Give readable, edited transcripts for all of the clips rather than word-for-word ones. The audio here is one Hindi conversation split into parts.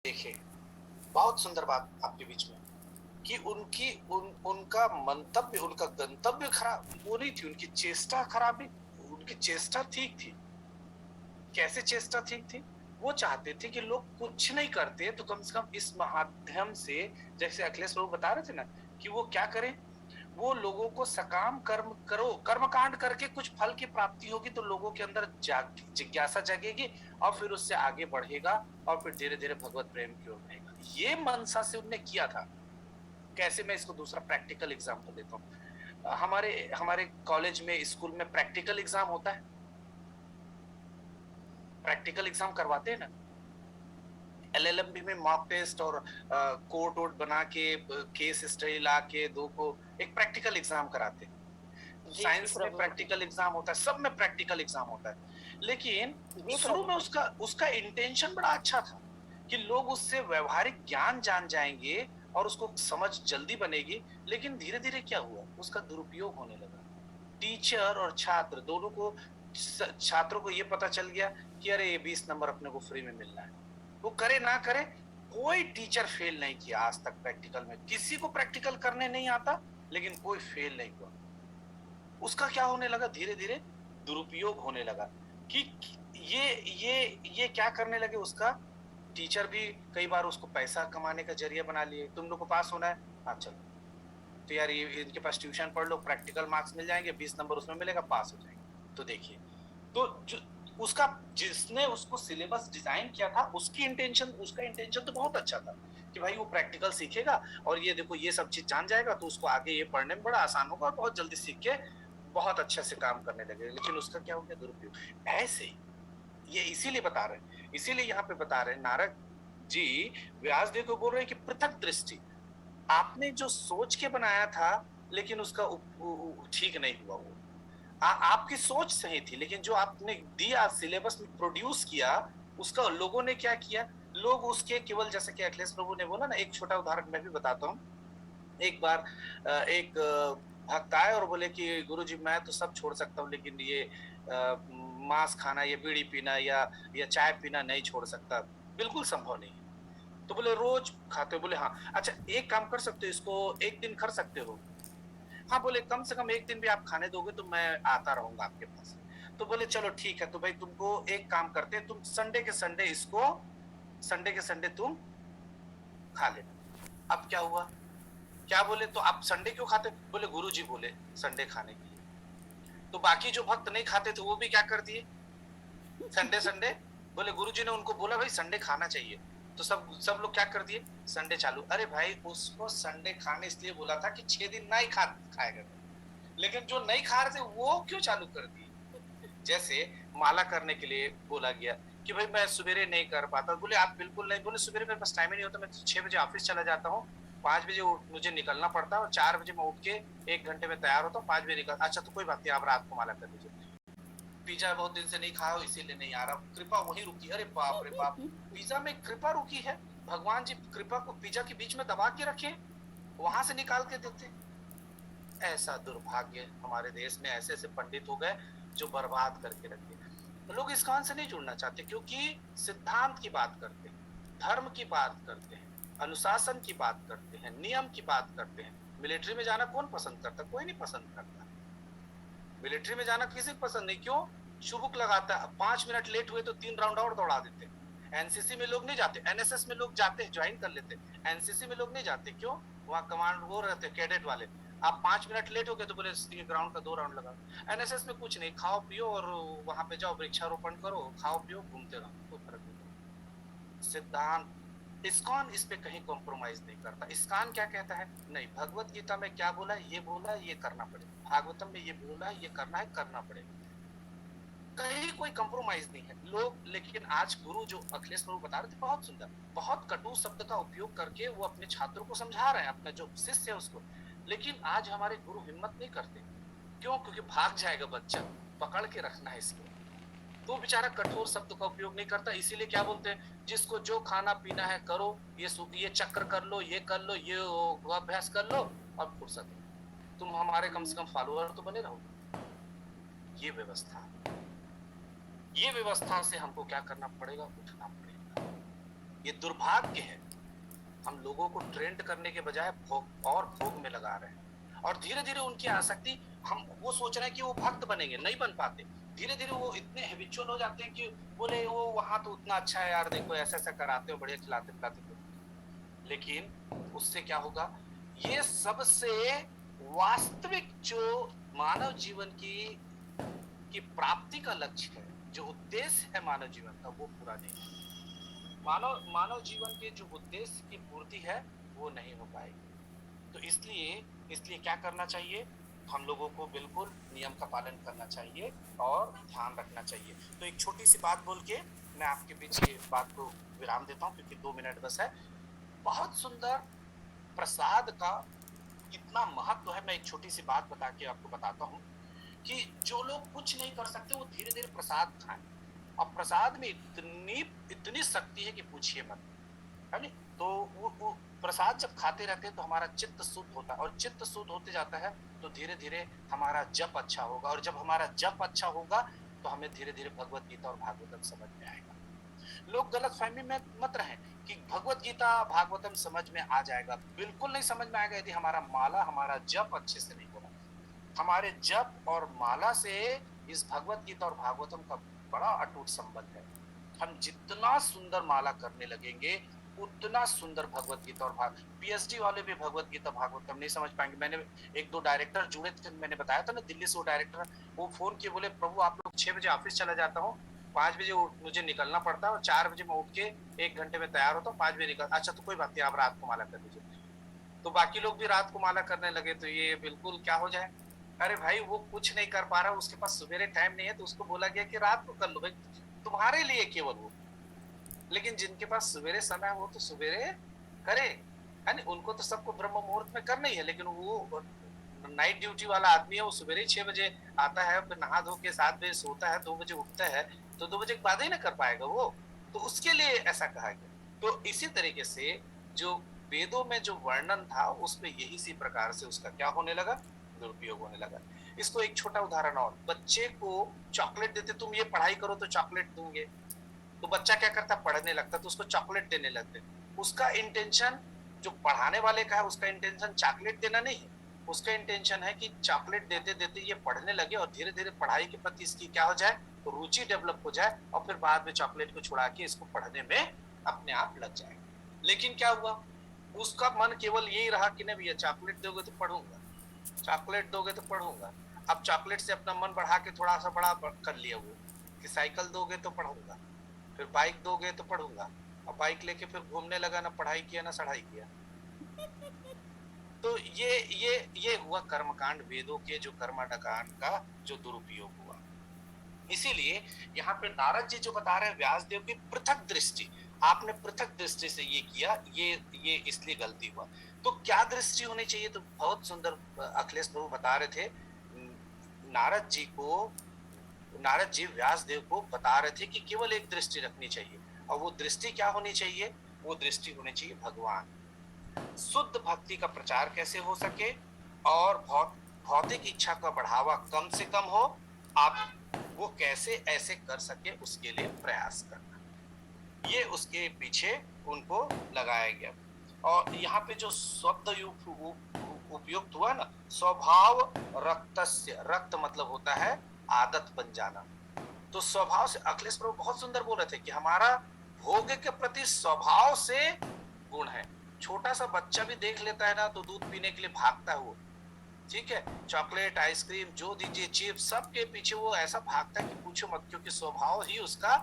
देखिए, बहुत सुंदर बात आपके बीच में कि उनका मंतव्य, उनका गंतव्य खराब वो नहीं थी, उनकी चेष्टा खराब नहीं, उनकी चेष्टा ठीक थी। कैसे चेष्टा ठीक थी? वो चाहते थे कि लोग कुछ नहीं करते तो कम से कम इस माध्यम से, जैसे अखिलेश प्रभु बता रहे थे ना, कि वो क्या करें, वो लोगों को सकाम कर्म करो, कर्मकांड करके कुछ फल की प्राप्ति होगी तो लोगों के अंदर जिज्ञासा जगेगी और फिर उससे आगे बढ़ेगा और फिर धीरे धीरे भगवत प्रेम की ओर बढ़ेगा। ये मनसा से उनने किया था। कैसे, मैं इसको दूसरा प्रैक्टिकल एग्जाम्पल देता हूँ। हमारे हमारे कॉलेज में, स्कूल में प्रैक्टिकल एग्जाम होता है, प्रैक्टिकल एग्जाम करवाते हैं ना। एलएलएम में मॉक टेस्ट और कोर्ट वोट बना के केस स्टडी ला के दो को एक प्रैक्टिकल एग्जाम कराते हैं। साइंस में प्रैक्टिकल एग्जाम होता है, सब में प्रैक्टिकल एग्जाम होता है। लेकिन शुरू में उसका उसका इंटेंशन बड़ा अच्छा था कि लोग उससे व्यवहारिक ज्ञान जान जाएंगे और उसको समझ जल्दी बनेगी। लेकिन धीरे धीरे क्या हुआ, उसका दुरुपयोग होने लगा। टीचर और छात्र दोनों को, छात्रों को ये पता चल गया कि अरे ये 20 नंबर अपने को फ्री में मिलना है। वो करे ना करे, कोई टीचर फेल नहीं किया आज तक प्रैक्टिकल में। किसी को प्रैक्टिकल करने नहीं आता, लेकिन कोई फेल नहीं हुआ। उसका क्या होने लगा, धीरे धीरे दुरुपयोग होने लगा कि ये क्या करने लगे, उसका टीचर भी कई बार उसको पैसा कमाने का जरिया बना लिए। तुम लोग को पास होना है, हाँ चलो, तो यार ये इनके पास ट्यूशन पढ़ लो, प्रैक्टिकल मार्क्स मिल जाएंगे, 20 नंबर उसमें मिलेगा, पास हो जाएंगे। तो देखिए, तो जो उसका, जिसने उसको सिलेबस डिजाइन किया था, उसका इंटेंशन तो बहुत अच्छा था कि भाई वो प्रैक्टिकल सीखेगा और ये देखो ये सब चीज जान जाएगा तो उसको आगे ये पढ़ने में बड़ा आसान होगा और बहुत जल्दी सीख के बहुत अच्छे से काम करने लगे। लेकिन उसका क्या हो गया, दुरुपयोग। ऐसे ये इसीलिए बता रहे हैं, इसीलिए यहाँ पे बता रहे हैं नारद जी व्यासदेव को बोल रहे हैं कि पृथक दृष्टि। आपने जो सोच के बनाया था, लेकिन उसका ठीक नहीं हुआ। वो आपकी सोच सही थी, लेकिन जो आपने दिया, सिलेबस में प्रोड्यूस किया, उसका लोगों ने क्या किया, लोग उसके केवल, जैसे कि अखिलेश प्रभु ने बोला ना, एक छोटा उदाहरण मैं भी बताता हूँ। एक बार एक भक्त आए और बोले कि गुरुजी मैं तो सब छोड़ सकता हूँ, लेकिन ये मांस खाना, ये बीड़ी पीना या चाय पीना नहीं छोड़ सकता, बिल्कुल संभव नहीं है। तो बोले रोज खाते हो? बोले हाँ। अच्छा एक काम कर सकते हो, इसको एक दिन कर सकते हो? हाँ। बोले कम से कम एक दिन भी आप खाने दोगे तो मैं आता रहूंगा आपके पास। तो बोले चलो ठीक है, तो भाई तुमको एक काम करते हैं, तुम संडे के संडे तुम खा लेना। अब क्या हुआ, क्या बोले, तो आप संडे क्यों खाते? बोले गुरुजी बोले संडे खाने के लिए। तो बाकी जो भक्त नहीं खाते थे वो भी क्या कर दिए, संडे। बोले गुरुजी ने उनको बोला भाई संडे खाना चाहिए, तो सब लोग क्या कर दिए, संडे चालू। अरे भाई उसको संडे खाने इसलिए बोला था कि 6 दिन नहीं खाएगा, लेकिन जो नहीं खा रहे थे वो क्यों चालू कर दिए। जैसे माला करने के लिए बोला गया कि भाई मैं सवेरे नहीं कर पाता, बोले आप बिल्कुल नहीं, बोले सवेरे मेरे पास टाइम ही नहीं होता, मैं 6 बजे ऑफिस चला जाता हूँ, 5 बजे मुझे निकलना पड़ता है और 4 बजे मैं उठ के 1 घंटे में तैयार होता हूँ, 5 बजे निकल। अच्छा तो कोई बात नहीं, आप रात को माला कर लीजिए। पिज्जा बहुत दिन से नहीं खाया इसीलिए नहीं आ रहा, कृपा वहीं रुकी। अरे बाप रे बाप, पिज्जा में कृपा रुकी है? भगवान जी कृपा को पिज्जा के बीच में दबा के रखे, वहां से निकाल के देते। ऐसा दुर्भाग्य, हमारे देश में ऐसे ऐसे पंडित हो गए जो बर्बाद करके रखे। तो लोग इस्कॉन से नहीं जुड़ना चाहते क्योंकि सिद्धांत की बात करते हैं, धर्म की बात करते हैं, अनुशासन की बात करते हैं, नियम की बात करते हैं। मिलिट्री में जाना कौन पसंद करता? कोई नहीं पसंद करता। मिलिट्री में जाना किसी को पसंद नहीं, क्यों? शुभुक लगाता है, 5 मिनट लेट हुए तो 3 राउंड और दौड़ा देते। एनसीसी में लोग नहीं जाते, एनएसएस में लोग जाते हैं, ज्वाइन कर लेते। एनसीसी में लोग नहीं जाते, क्यों? वहां कमांड वो रहते, कैडेट वाले। आप 5 मिनट लेट हो गए तो बोले ग्राउंड का 2 राउंड लगाओ। एनएसएस में कुछ नहीं, खाओ पियो और वहां पे जाओ, वृक्षारोपण करो, खाओ पियो, घूमते रहो, कोई फर्क नहीं पड़ता। सिद्धांत, इस्कॉन इस पे कहीं कॉम्प्रोमाइज नहीं करता। इस्कॉन क्या कहता है, नहीं भगवत गीता में क्या बोला, ये करना पड़ेगा, भागवतम में ये बोला ये करना है, करना पड़ेगा, कहीं कोई कंप्रोमाइज नहीं है लोग। लेकिन आज गुरु जो अखिलेश प्रभु बता रहे थे, बहुत सुंदर, बहुत कटु शब्द का उपयोग करके वो अपने छात्रों को समझा रहे हैं, अपना जो शिष्य है उसको। लेकिन आज हमारे गुरु हिम्मत नहीं करते, क्यों? क्योंकि भाग जाएगा बच्चा, पकड़ के रखना है इसको। तो बेचारा कठोर शब्द का उपयोग नहीं करता, इसीलिए क्या बोलते हैं, जिसको जो खाना पीना है करो, ये चक्र कर लो, ये कर लो, ये अभ्यास कर लो और फुर्सत। तुम हमारे कम से कम फॉलोअर तो बने रहो। ये व्यवस्था से हमको क्या करना पड़ेगा, उठना पड़ेगा। ये दुर्भाग्य है। हम लोगों को ट्रेंड करने के बजाय भोग और भोग में लगा रहे हैं, और धीरे धीरे उनकी आसक्ति, हम वो सोच रहे हैं कि वो भक्त बनेंगे, नहीं बन पाते। धीरे धीरे वो इतने हैबिचुअल हो जाते हैं कि बोले वो वहां तो उतना अच्छा है यार, देखो ऐसा ऐसा कराते हो, बढ़िया खिलाते पिलाते हो। लेकिन उससे क्या होगा, ये सबसे वास्तविक जो मानव जीवन की प्राप्ति का लक्ष्य है, जो उद्देश्य है मानव जीवन का, वो पूरा नहीं है। मानव जीवन के जो उद्देश्य की पूर्ति है वो नहीं हो पाएगी। तो इसलिए क्या करना चाहिए, हम लोगों को बिल्कुल नियम का पालन करना चाहिए और ध्यान रखना चाहिए। तो एक छोटी सी बात बोल के मैं आपके बीच ये बात को विराम देता हूँ, क्योंकि 2 मिनट बस है। बहुत सुंदर प्रसाद का कितना महत्व है, मैं एक छोटी सी बात बता के आपको बताता हूँ कि जो लोग कुछ नहीं कर सकते वो धीरे धीरे प्रसाद खाएं, और प्रसाद में इतनी शक्ति है कि पूछिए मत, है नी? तो वो प्रसाद जब खाते रहते हैं तो हमारा चित्त शुद्ध होता है, और चित्त शुद्ध होते जाता है तो धीरे धीरे हमारा जप अच्छा होगा, और जब हमारा जप अच्छा होगा तो हमें धीरे धीरे भगवत गीता और भागवतम समझ में आएगा। लोग गलत फहमी में मत रहें कि भगवत गीता भागवतम समझ में आ जाएगा। बिल्कुल नहीं समझ में आएगा यदि हमारा माला, हमारा जप अच्छे से नहीं होगा। हमारे जप और माला से इस भगवत गीता और भागवतम का बड़ा अटूट संबंध है। हम जितना सुंदर माला करने लगेंगे उतना सुंदर भगवत गीता और पीएचडी वाले भी भगवत गीता भागवतम नहीं समझ पाएंगे। मैंने 1-2 डायरेक्टर जुड़े थे, मैंने बताया था ना, दिल्ली से वो डायरेक्टर, वो फोन किए, बोले प्रभु आप लोग 6 बजे ऑफिस चला जाता हूँ, 5 बजे मुझे निकलना पड़ता है, और 4 बजे मैं उठ के 1 घंटे में तैयार होता हूँ, 5 बजे निकल। अच्छा तो कोई बात नहीं, आप रात को माला कर लीजिए। तो बाकी लोग भी रात को माला करने लगे, तो ये बिल्कुल क्या हो जाए। अरे भाई वो कुछ नहीं कर पा रहा, उसके पास सवेरे टाइम नहीं है, तो उसको बोला गया कि रात को कर लो भाई, तुम्हारे लिए केवल वो। लेकिन जिनके पास सवेरे समय हो तो सवेरे करे, है ना? उनको तो सबको ब्रह्म मुहूर्त में करना ही है, लेकिन वो नाइट ड्यूटी वाला आदमी है, वो सवेरे 6 बजे आता है, फिर नहा धो के 7 बजे सोता है, 2 बजे उठता है, तो 2 बजे के बाद ही ना कर पाएगा वो। तो उसके लिए ऐसा कहा गया। तो इसी तरीके से जो वेदों में जो वर्णन था उसमें यही सी प्रकार से उसका क्या होने लगा, दुरुपयोग होने लगा। इसको एक छोटा उदाहरण और, बच्चे को चॉकलेट देते, तुम ये पढ़ाई करो तो चॉकलेट दूंगे, तो बच्चा क्या करता, पढ़ने लगता, तो उसको चॉकलेट देने लगते। उसका इंटेंशन, जो पढ़ाने वाले का है, उसका इंटेंशन चॉकलेट देना नहीं है, उसका इंटेंशन है कि चॉकलेट देते देते ये पढ़ने लगे और धीरे धीरे पढ़ाई के प्रति इसकी क्या हो जाए, रुचि डेवलप हो जाए, और फिर बाद में चॉकलेट को छुड़ा के इसको पढ़ने में अपने आप लग जाए। लेकिन क्या हुआ, उसका मन केवल यही रहा कि नहीं भैया चॉकलेट दोगे तो पढ़ूंगा, चॉकलेट दोगे तो पढ़ूंगा। अब चॉकलेट से अपना मन बढ़ा के थोड़ा सा बड़ा कर लिया वो, कि साइकिल दोगे तो पढ़ूंगा, फिर बाइक दोगे तो पढ़ूंगा, अब बाइक लेके फिर घूमने लगा, ना पढ़ाई किया ना सढ़ाई किया। तो ये हुआ कर्मकांड, वेदों के जो कर्मकांड का जो दुरुपयोग हुआ। इसीलिए यहाँ पे नारद जी जो बता रहे हैं व्यास देव की पृथक दृष्टि, आपने पृथक दृष्टि से ये किया, ये इसलिए गलती हुआ। तो क्या दृष्टि होनी चाहिए, तो बहुत सुंदर अखिलेश प्रभु बता रहे थे। नारद जी व्यास देव को बता रहे थे कि केवल एक दृष्टि रखनी चाहिए, और वो दृष्टि क्या होनी चाहिए, वो दृष्टि होनी चाहिए भगवान। शुद्ध भक्ति का प्रचार कैसे हो सके और भौतिक इच्छा का बढ़ावा कम से कम हो, आप वो कैसे ऐसे कर सके, उसके लिए प्रयास करना, ये उसके पीछे उनको लगाया गया। और यहाँ पे जो शब्द उपयुक्त हुआ ना, स्वभाव रक्तस्य, रक्त मतलब होता है आदत बन जाना। तो स्वभाव से अखिलेश प्रभु बहुत सुंदर बोल रहे थे कि हमारा भोग के प्रति स्वभाव से गुण है। छोटा सा बच्चा भी देख लेता है ना तो दूध पीने के लिए भागता है वो, ठीक है, चॉकलेट आइसक्रीम जो दीजिए, चिप्स, सबके पीछे वो ऐसा भागता है कि पूछो मत, क्योंकि स्वभाव ही उसका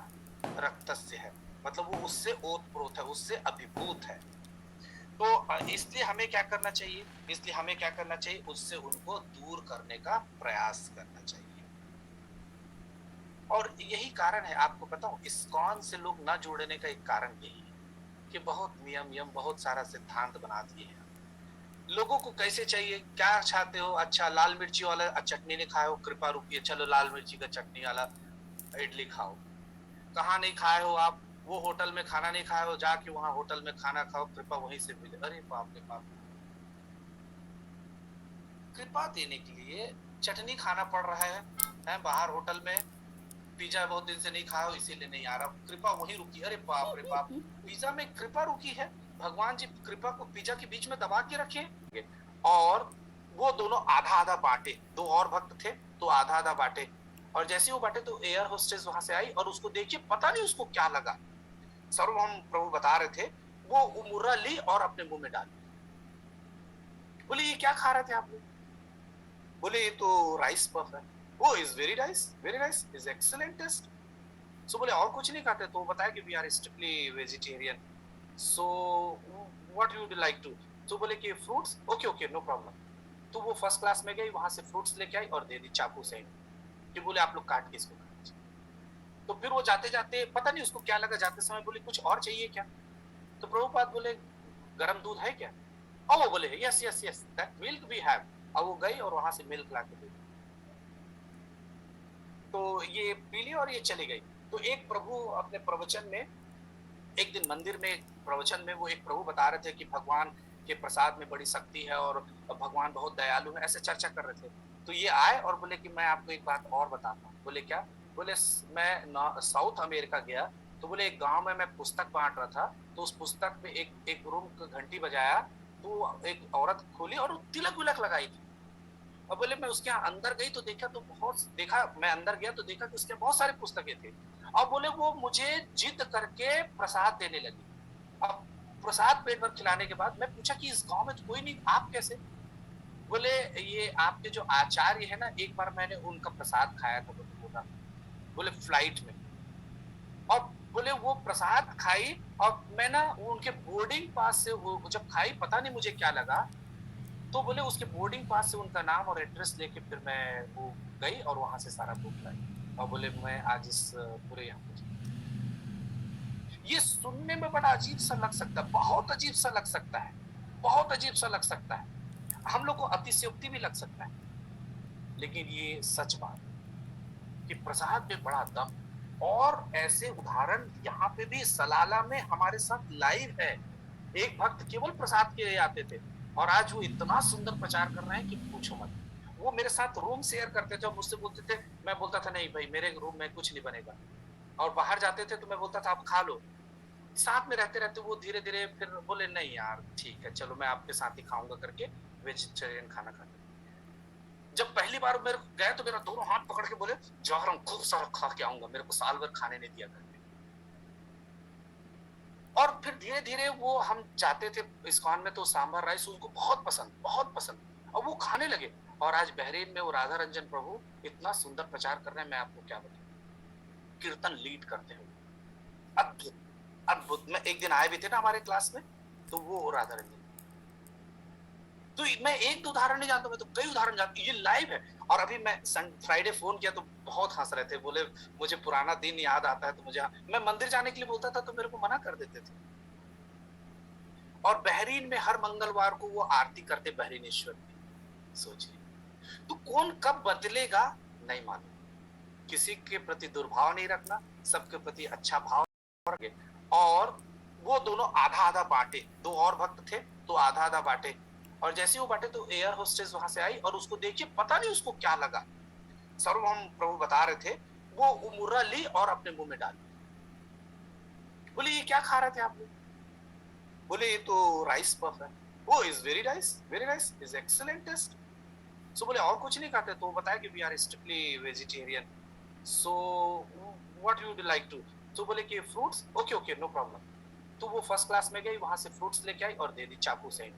रक्तस्य है, मतलब वो उससे ओतप्रोत है, उससे अभिभूत है। तो इसलिए हमें क्या करना चाहिए, उससे उनको दूर करने का प्रयास करना चाहिए। और यही कारण है, आपको बताऊं, इस्कॉन से लोग ना जोड़ने का एक कारण यही है कि बहुत नियम बहुत सारा सिद्धांत बना दिए हैं। लोगों को कैसे चाहिए, क्या चाहते हो, अच्छा लाल मिर्ची वाला चटनी नहीं खाए हो, कृपा रुकिए, चलो लाल मिर्ची का चटनी वाला इडली खाओ। कहाँ नहीं खाए हो आप, वो होटल में खाना नहीं खाए हो, जाके वहां होटल में खाना खाओ, कृपा वहीं से मिले। अरे बाप रे बाप, कृपा देने के लिए चटनी खाना पड़ रहा है बाहर होटल में, पिज्जा बहुत दिन से नहीं खाया हो इसीलिए नहीं आ रहा, कृपा वहीं रुकी। अरे बाप रे बाप, पिज्जा में कृपा रुकी है? भगवान जी कृपा को पिज्जा के बीच में दबा के रखे। और वो दोनों आधा आधा बांटे, दो और भक्त थे तो आधा आधा बांटे। और जैसे वो बांटे तो एयर होस्टेस वहां से आई और उसको देखिए पता नहीं उसको क्या लगा। सर्वभौम प्रभु बता रहे थे, वो मुर्रा ली और अपने मुंह में डाली। बोले ये क्या खा रहे थे आप लोग? बोले ये तो राइस पफ है। वो is very nice is excellent taste. So बोले और कुछ नहीं खाते? तो बताया कि we are strictly vegetarian. So what you would like to? तो बोले कि fruits. Okay okay no problem. तो वो फर्स्ट क्लास में गई, वहां से फ्रूट्स लेके आई और दे दी चाकू से। कि बोले आप लोग काट के इसको खाना चाहिए। तो फिर वो जाते जाते पता नहीं उसको क्या लगा, जाते समय बोले कुछ और चाहिए क्या? तो प्रभुपाद बोले गरम दूध है क्या? और वो बोले yes yes yes that milk we have. और वो गई और वहां से मिल्क ला के दी। तो ये पी ली और ये चली गई। तो एक प्रभु अपने प्रवचन में, एक दिन मंदिर में प्रवचन में वो एक प्रभु बता रहे थे कि भगवान के प्रसाद में बड़ी शक्ति है और भगवान बहुत दयालु है, ऐसे चर्चा कर रहे थे। तो ये आए और बोले कि मैं आपको एक बात और बताता हूँ। बोले क्या? बोले मैं साउथ अमेरिका गया तो बोले एक गांव में मैं पुस्तक बांट रहा था, तो उस पुस्तक में एक रूम घंटी बजाया तो एक औरत खोली और तिलक विलक लगाई थी। और बोले मैं उसके यहाँ अंदर गई तो देखा मैं अंदर गया तो देखा कि उसके बहुत सारे पुस्तकें थे। और बोले वो मुझे जिद करके प्रसाद देने लगी। अब प्रसाद पेट भर खिलाने के बाद मैं पूछा कि इस गांव में तो कोई नहीं, आप कैसे? बोले ये आपके जो आचार्य है ना, एक बार मैंने उनका प्रसाद खाया था। बोले फ्लाइट में। और बोले वो प्रसाद खाई और मैं ना उनके बोर्डिंग पास से वो जब खाई पता नहीं मुझे क्या लगा। तो बोले उसके बोर्डिंग पास से उनका नाम और एड्रेस लेके फिर मैं वो गई और वहां से सारा बुक लाई। और बोले मैं आज इस पूरे यहाँ पे। ये सुनने में बड़ा अजीब सा लग सकता है, बहुत अजीब सा लग सकता है, बहुत अजीब सा लग सकता है, हम लोग को अतिशयोक्ति भी लग सकता है। लेकिन ये सच बात कि प्रसाद में बड़ा दम। और ऐसे उदाहरण यहाँ पे भी सलाला में हमारे साथ लाइव है। एक भक्त केवल प्रसाद के लिए आते थे और आज वो इतना सुंदर प्रचार कर रहे हैं कि पूछो मत। वो मेरे साथ रूम शेयर करते थे और मुझसे बोलते थे, मैं बोलता था नहीं भाई मेरे रूम में कुछ नहीं बनेगा। और बाहर जाते थे तो मैं बोलता था आप खा लो। साथ में रहते रहते वो धीरे धीरे फिर बोले नहीं यार ठीक है चलो मैं आपके साथ ही खाऊंगा करके वेजिटेरियन खाना खाते। जब पहली बार मेरे गए तो मेरा दोनों हाथ पकड़ के बोले जा रहा हूँ खूब सारा खा के आऊंगा, मेरे को साल भर खाने नहीं दिया करके। और फिर धीरे धीरे वो हम जाते थे इस्कॉन में तो सांभर राइस उनको बहुत पसंद, बहुत पसंद। और वो खाने लगे। और आज बहरीन में वो राधा रंजन प्रभु इतना सुंदर प्रचार कर रहे हैं, मैं आपको क्या बताऊं। कीर्तन लीड करते हैं, अद्भुत अद्भुत। मैं एक दिन आए भी थे ना हमारे क्लास में, तो वो राधा रंजन। तो मैं एक दो उदाहरण नहीं जानता, मैं तो कई उदाहरण जानता हूँ, ये लाइव है। और अभी मैं फ्राइडे फोन किया तो बहुत हंस रहे थे, बोले मुझे पुराना दिन याद आता है तो मुझे, मैं मंदिर जाने के लिए बोलता था तो मेरे को मना कर देते थे। और बहरीन में हर मंगलवार को वो आरती करते बहरीनेश्वर की। सोचिए तो कौन कब बदलेगा नहीं मालूम। किसी के प्रति दुर्भाव नहीं रखना, सबके प्रति अच्छा भाव रखे। और वो दोनों आधा आधा बांटे, दो और भक्त थे तो आधा आधा बांटे। और जैसे वो बांटे तो एयर होस्टेस वहां से आई और उसको देखिए पता नहीं उसको क्या लगा। सर्वभौम प्रभु बता रहे थे, वो मुर्रा ली और अपने मुंह में डाली। बोले ये क्या खा रहे थे आप लोग? बोले ये तो राइस पफ है। वो is very nice is excellent taste. So बोले और कुछ नहीं खाते? तो बताया कि we are strictly vegetarian. So what you would like to? तो बोले कि fruits. Okay okay no problem. तो वो फर्स्ट क्लास में गई, वहां से फ्रूट्स लेके आई और दे दी चाकू से।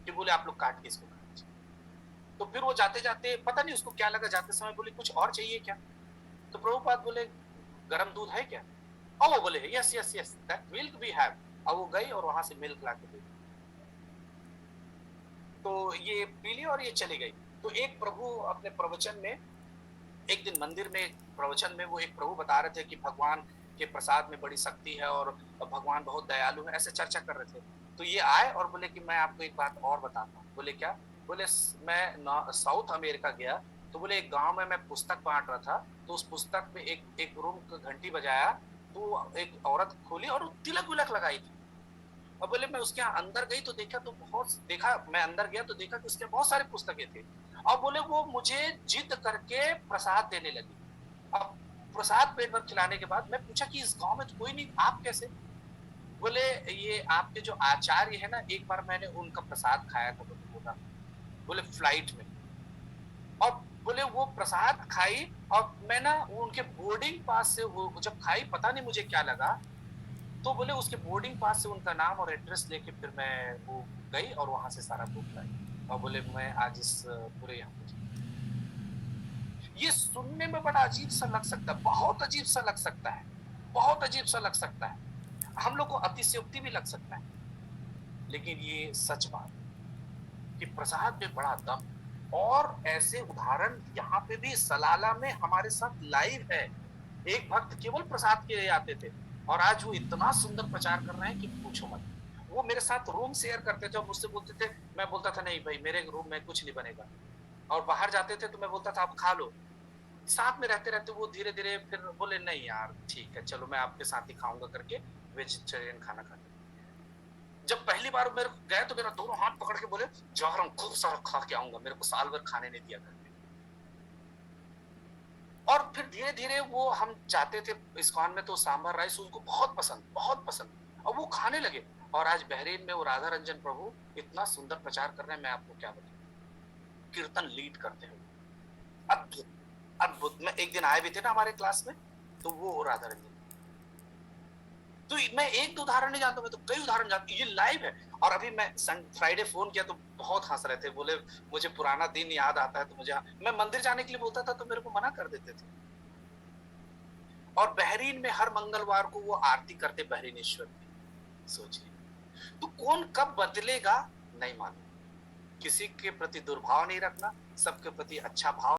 कि बोले आप लोग काट के इसको खाना चाहिए। तो फिर वो जाते जाते पता नहीं उसको क्या लगा, जाते समय बोले कुछ और चाहिए क्या? तो प्रभुपाद बोले गरम दूध है क्या? और वो बोले yes yes yes that milk we have. और वो गई और वहां से मिल्क ला के दी। तो ये पी ली और ये चली गई। तो एक प्रभु अपने प्रवचन में, एक दिन मंदिर में प्रवचन में वो एक प्रभु बता रहे थे कि भगवान के प्रसाद में बड़ी शक्ति है और भगवान बहुत दयालु है, ऐसे चर्चा कर रहे थे। तो ये आए और बोले कि मैं आपको एक बात और बताता हूँ। बोले क्या? बोले मैं साउथ अमेरिका गया तो बोले एक गांव में मैं पुस्तक बांट रहा था, तो उस पुस्तक में एक रूम घंटी बजाया तो एक औरत खोली और तिलक विलक लगाई थी। और बोले मैं उसके यहाँ अंदर गई तो देखा मैं अंदर गया तो देखा कि उसके बहुत सारे पुस्तकें थे। और बोले वो मुझे जिद करके प्रसाद देने लगी। अब प्रसाद पेट भर खिलाने के बाद मैं पूछा कि इस गांव में तो कोई नहीं, आप कैसे? बोले ये आपके जो आचार्य है ना, एक बार मैंने उनका प्रसाद खाया था। बोले फ्लाइट में, और बोले वो प्रसाद खाई, और मैं ना उनके बोर्डिंग पास से वो जब खाई, पता नहीं मुझे क्या लगा, तो बोले उसके बोर्डिंग पास से उनका नाम और एड्रेस लेके फिर मैं वो गई और वहां से सारा बुक लाई, और बोले मैं आज इस पूरे यहाँ पे। ये सुनने में बड़ा अजीब सा लग सकता है, बहुत अजीब सा लग सकता है, बहुत अजीब सा लग सकता है, हम लोग को अतिशयोक्ति भी लग सकता है, लेकिन ये सच बात कि प्रसाद में बड़ा दम। और ऐसे उदाहरण यहाँ पे भी सलाला में हमारे साथ लाइव है। एक भक्त केवल प्रसाद के लिए आते थे, और आज वो इतना सुंदर प्रचार कर रहे हैं कि पूछो मत। वो मेरे साथ रूम शेयर करते थे और मुझसे बोलते थे, मैं बोलता था नहीं भाई, मेरे रूम में कुछ नहीं बनेगा, और बाहर जाते थे तो मैं बोलता था आप खा लो। साथ में रहते रहते वो धीरे धीरे फिर बोले नहीं यार ठीक है, चलो मैं आपके साथ ही खाऊंगा करके वेजिटेरियन खाना खाते। जब पहली बार मेरे को गए तो मेरा दोनों हाथ पकड़ के बोले, जा रहा हूँ खूब सारा खा के आऊंगा, मेरे को साल भर खाने नहीं दिया करके। और फिर धीरे धीरे वो, हम जाते थे इस्कॉन में तो सांभर राइस उनको बहुत पसंद, बहुत पसंद, और वो खाने लगे। और आज बहरीन में वो राधा रंजन प्रभु इतना सुंदर प्रचार कर रहे हैं, मैं आपको क्या बताऊं, कीर्तन लीड करते हैं, अद्भुत अद्भुत। मैं एक दिन आए भी थे ना हमारे क्लास में, तो वो राधा रंजन, तो मैं एक दो उदाहरण नहीं जानता, मैं तो कई उदाहरण जानता हूँ, ये लाइव है। और अभी मैं फ्राइडे फोन किया तो बहुत हंस रहे थे, बोले मुझे पुराना दिन याद आता है, तो मुझे, मैं मंदिर जाने के लिए बोलता था तो मेरे को मना कर देते थे। और बहरीन में हर मंगलवार को वो आरती करते बहरीनेश्वर की, सोचिए। तो कौन कब बदलेगा नहीं मालूम। किसी के प्रति दुर्भाव नहीं रखना, सबके प्रति अच्छा भाव